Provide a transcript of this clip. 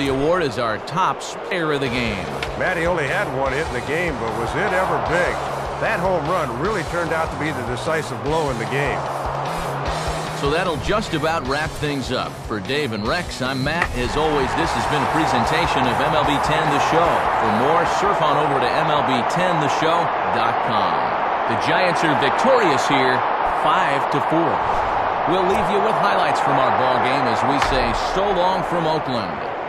the award as our top player of the game. Matty only had one hit in the game, but was it ever big? That home run really turned out to be the decisive blow in the game. So that'll just about wrap things up. For Dave and Rex, I'm Matt. As always, this has been a presentation of MLB 10 The Show. For more, surf on over to MLB10theshow.com. The Giants are victorious here, 5-4. We'll leave you with highlights from our ball game as we say so long from Oakland.